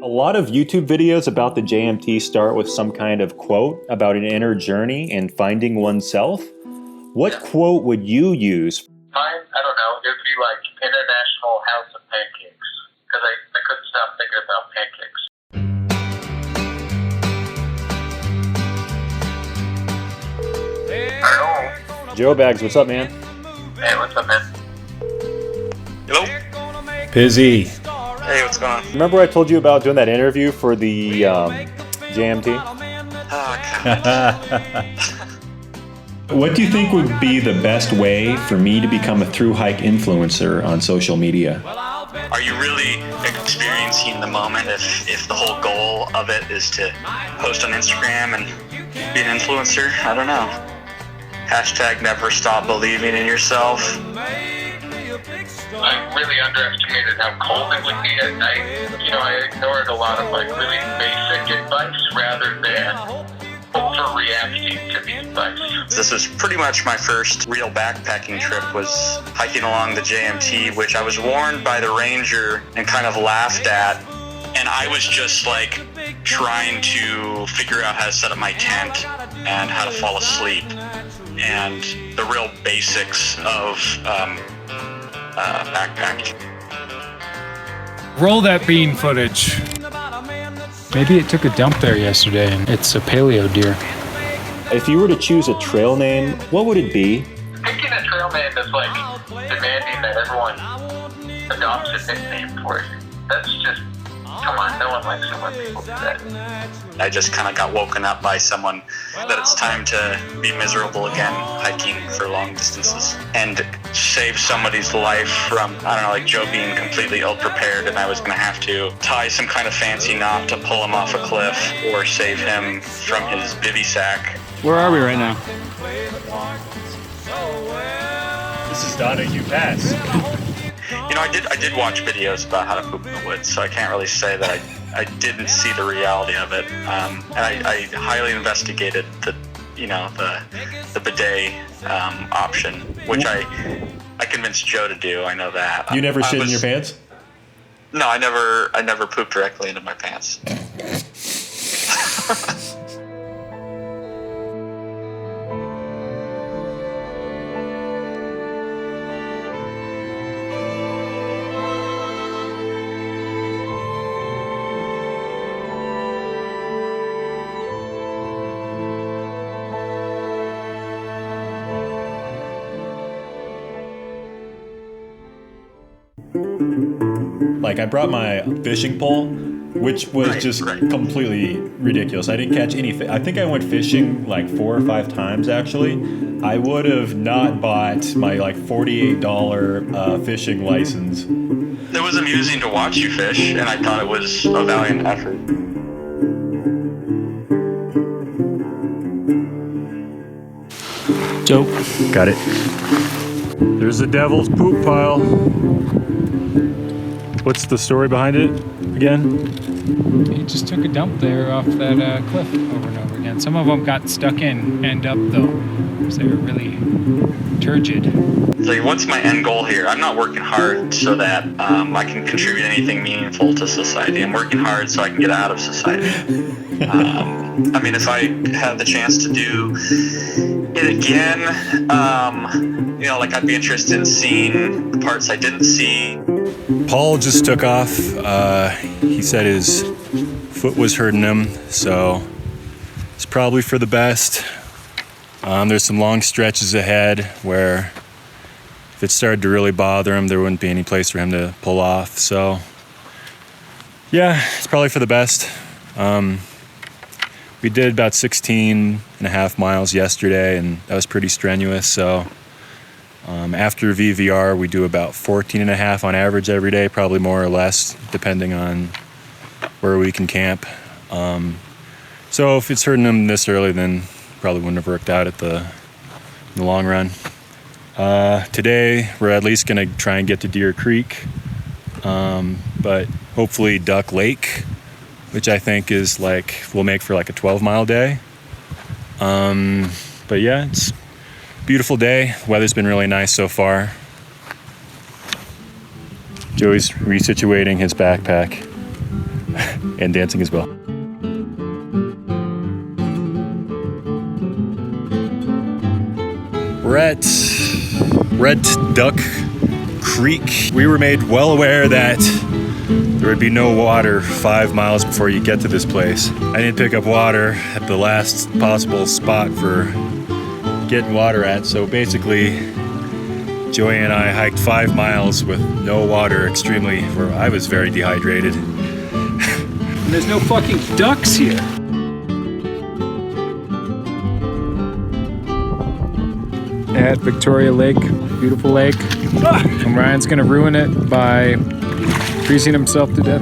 A lot of YouTube videos about the JMT start with some kind of quote about an inner journey and finding oneself. What quote would you use? Mine, I don't know, it would be like International House of Pancakes, because I couldn't stop thinking about pancakes. Hello? Joe Bags, what's up, man? Hey, what's up, man? Hello? Pizzy. Hey, what's going on? Remember I told you about doing that interview for the JMT? Oh, God. What do you think would be the best way for me to become a Thru-Hike influencer on social media? Are you really experiencing the moment if the whole goal of it is to post on Instagram and be an influencer? I don't know. Hashtag never stop believing in yourself. I really underestimated how cold it would be at night. You know, I ignored a lot of really basic advice rather than overreacting to the advice. This was pretty much my first real backpacking trip, was hiking along the JMT, which I was warned by the ranger and kind of laughed at. And I was just trying to figure out how to set up my tent and how to fall asleep and the real basics of backpacking. Roll that bean footage. Maybe it took a dump there yesterday and it's a paleo deer. If you were to choose a trail name, what would it be? Picking a trail name is demanding that everyone adopts a nickname for it. That's just, come on, no one likes it when people do that. I just kind of got woken up by someone that it's time to be miserable again hiking for long distances and save somebody's life from, Joe being completely ill-prepared and I was going to have to tie some kind of fancy knot to pull him off a cliff or save him from his bivy sack. Where are we right now? This is Donahue Pass. You know, I did watch videos about how to poop in the woods, so I can't really say that I didn't see the reality of it. And I highly investigated the bidet option, which I convinced Joe to do. I know that. You never shit in your pants? No, I never pooped directly into my pants. I brought my fishing pole, which was completely ridiculous. I didn't catch any fish. I think I went fishing 4 or 5 times, actually. I would have not bought my $48 fishing license. It was amusing to watch you fish, and I thought it was a valiant effort. Joe. Got it. There's the devil's poop pile. What's the story behind it again? He just took a dump there off that cliff over and over again. Some of them got stuck end up though, because they were really turgid. So what's my end goal here? I'm not working hard so that I can contribute anything meaningful to society. I'm working hard so I can get out of society. If I had the chance to do it again, I'd be interested in seeing the parts I didn't see. Paul just took off. He said his foot was hurting him, so it's probably for the best. There's some long stretches ahead where if it started to really bother him, there wouldn't be any place for him to pull off. So, yeah, it's probably for the best. We did about 16 and a half miles yesterday, and that was pretty strenuous. So after VVR, we do about 14 and a half on average every day, probably more or less, depending on where we can camp. So if it's hurting him this early, then probably wouldn't have worked out in the long run. Today, we're at least going to try and get to Deer Creek, but hopefully Duck Lake, which I think is we'll make for a 12-mile day. But yeah, it's a beautiful day. Weather's been really nice so far. Joey's resituating his backpack. and dancing as well. We're at Red Duck Creek. We were made well aware that there would be no water 5 miles before you get to this place. I didn't pick up water at the last possible spot for getting water at, so basically Joey and I hiked 5 miles with no water, where I was very dehydrated. And there's no fucking ducks here. At Victoria Lake, beautiful lake. And Ryan's gonna ruin it by freezing himself to death.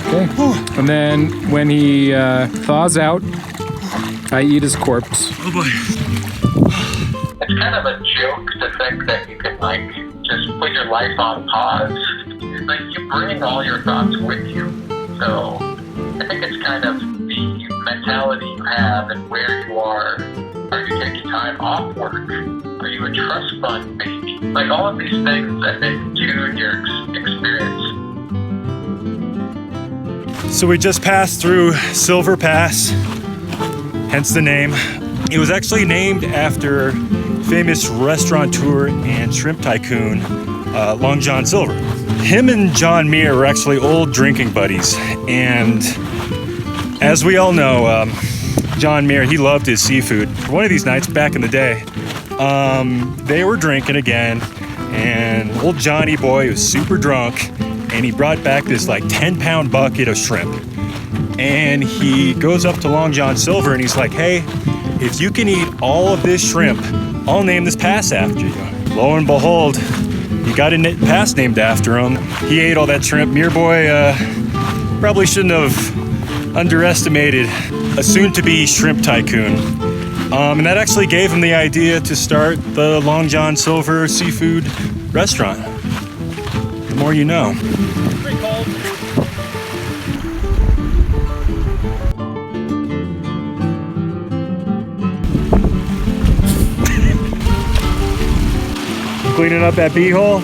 Okay. And then when he thaws out, I eat his corpse. Oh boy. It's kind of a joke to think that you can, like, just put your life on pause. Like, you bring all your thoughts with you. So I think it's kind of the mentality you have and where you are. Are you taking time off work? Are you a trust fund baby? Like, all of these things that make tune your experience. So we just passed through Silver Pass, hence the name. It was actually named after famous restaurateur and shrimp tycoon Long John Silver. Him and John Muir were actually old drinking buddies, and as we all know, John Muir, he loved his seafood. One of these nights back in the day, they were drinking again, and old Johnny boy was super drunk, and he brought back this like 10-pound bucket of shrimp. And he goes up to Long John Silver and he's like, hey, if you can eat all of this shrimp, I'll name this pass after you. Lo and behold, he got a pass named after him. He ate all that shrimp. Muir boy probably shouldn't have underestimated a soon-to-be shrimp tycoon. And that actually gave him the idea to start the Long John Silver seafood restaurant. The more you know. Pretty cold. Cleaning up that beehole.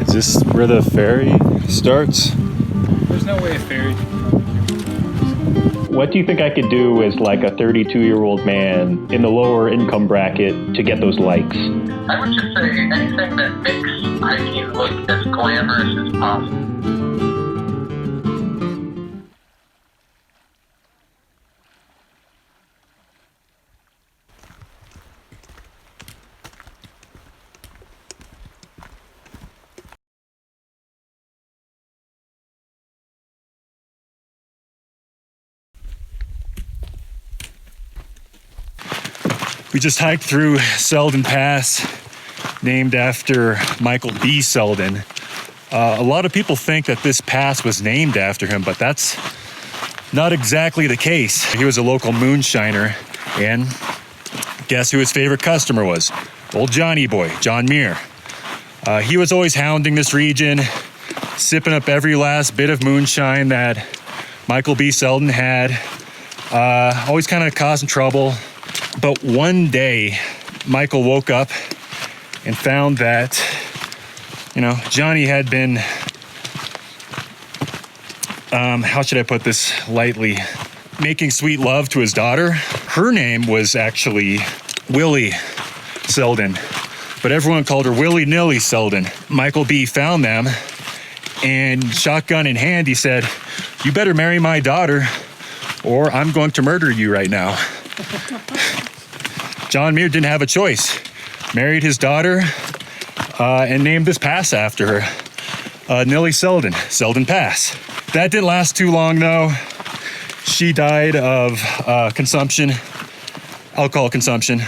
Is this where the ferry starts? There's no way a ferry. What do you think I could do as like a 32-year-old man in the lower income bracket to get those likes? I would just say anything that makes hiking look as glamorous as possible. We just hiked through Selden Pass, named after Michael B. Selden. A lot of people think that this pass was named after him, but that's not exactly the case. He was a local moonshiner, and guess who his favorite customer was? Old Johnny boy, John Muir. He was always hounding this region, sipping up every last bit of moonshine that Michael B. Selden had, always kind of causing trouble. But one day, Michael woke up and found that, Johnny had been, how should I put this lightly, making sweet love to his daughter. Her name was actually Willie Selden, but everyone called her Willy-nilly Selden. Michael B. found them, and shotgun in hand, he said, "You better marry my daughter, or I'm going to murder you right now." John Muir didn't have a choice. Married his daughter and named this pass after her, Nilly Selden, Selden Pass. That didn't last too long, though. She died of alcohol consumption.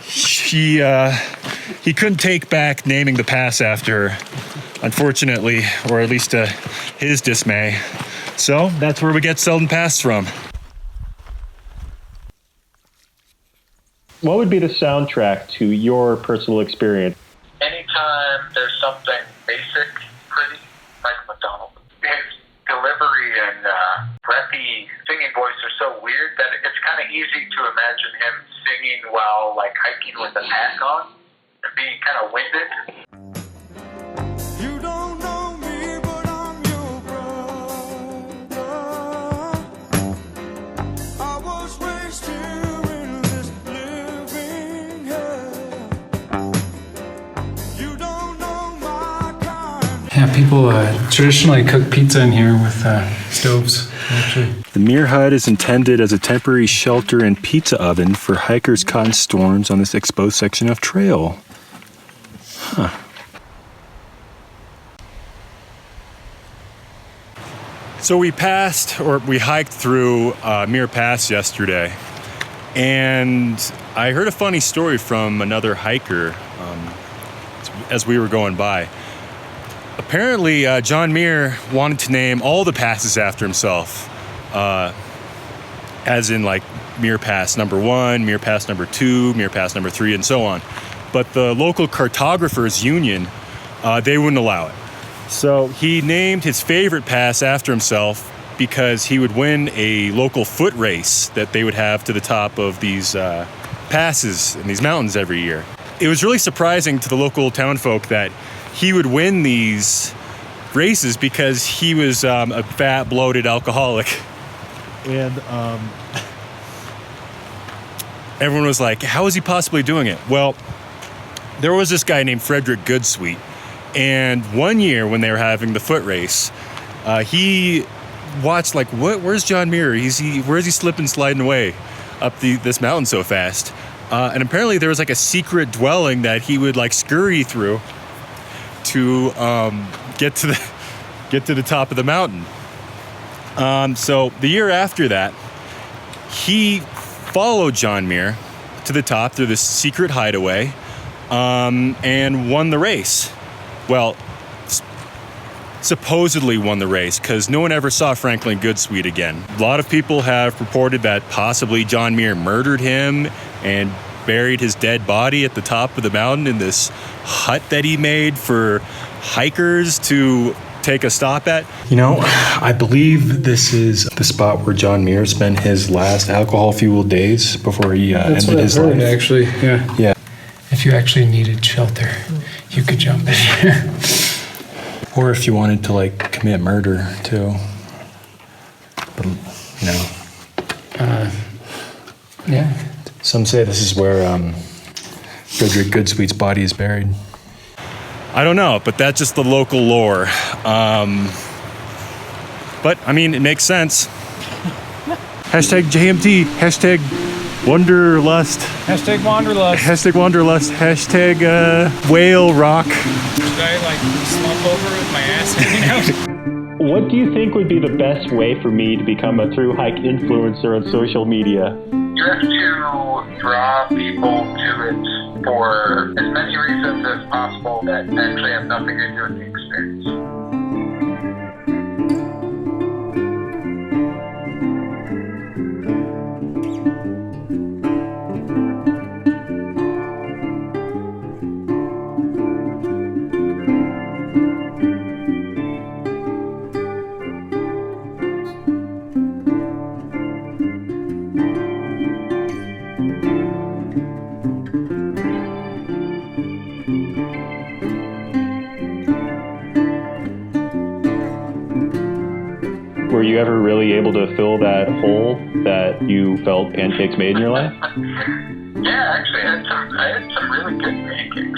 He couldn't take back naming the pass after her, unfortunately, or at least to his dismay. So that's where we get Selden Pass from. What would be the soundtrack to your personal experience? Anytime there's something basic, pretty, Michael McDonald. His delivery and breathy singing voice are so so weird that it's kind of easy to imagine him singing while like hiking with a pack on and being kind of winded. You don't know me, but I'm your brother. I was raised here in this living hell. You don't know my kind. Yeah, people traditionally cook pizza in here with stoves, actually. The Muir hut is intended as a temporary shelter and pizza oven for hikers caught in storms on this exposed section of trail. Huh. So we hiked through Muir Pass yesterday, and I heard a funny story from another hiker as we were going by. Apparently, John Muir wanted to name all the passes after himself, as in like Muir Pass number 1, Muir Pass number 2, Muir Pass number 3, and so on. But the local cartographers union, they wouldn't allow it. So he named his favorite pass after himself because he would win a local foot race that they would have to the top of these passes in these mountains every year. It was really surprising to the local town folk that he would win these races because he was a fat, bloated alcoholic. And everyone was like, how is he possibly doing it? Well, there was this guy named Frederick Goodsweet. And one year when they were having the foot race, he watched like, where's John Muir? Where is he slipping, sliding away up this mountain so fast? And apparently there was like a secret dwelling that he would like scurry through to get to the top of the mountain. So the year after that, he followed John Muir to the top through this secret hideaway, and won the race. Well, supposedly won the race because no one ever saw Franklin Goodsweet again. A lot of people have reported that possibly John Muir murdered him and buried his dead body at the top of the mountain in this hut that he made for hikers to take a stop at. You know, I believe this is the spot where John Muir spent his last alcohol-fueled days before he ended his life. Actually, yeah. Yeah. If you actually needed shelter, you could jump in here. Or if you wanted to like commit murder too. But no. Yeah. Some say this is where Frederick Goodsweet's body is buried. I don't know, but that's just the local lore. But I mean, it makes sense. Hashtag JMT. Hashtag Wanderlust. Hashtag Wanderlust. Hashtag Wanderlust. Hashtag Whale Rock. Should I like slump over with my ass hanging out? What do you think would be the best way for me to become a Thru-Hike influencer on social media? You have to draw people to it for as many reasons as possible that actually have nothing to do with the experience. Were you ever really able to fill that hole that you felt pancakes made in your life? Yeah, actually, I had some really good pancakes.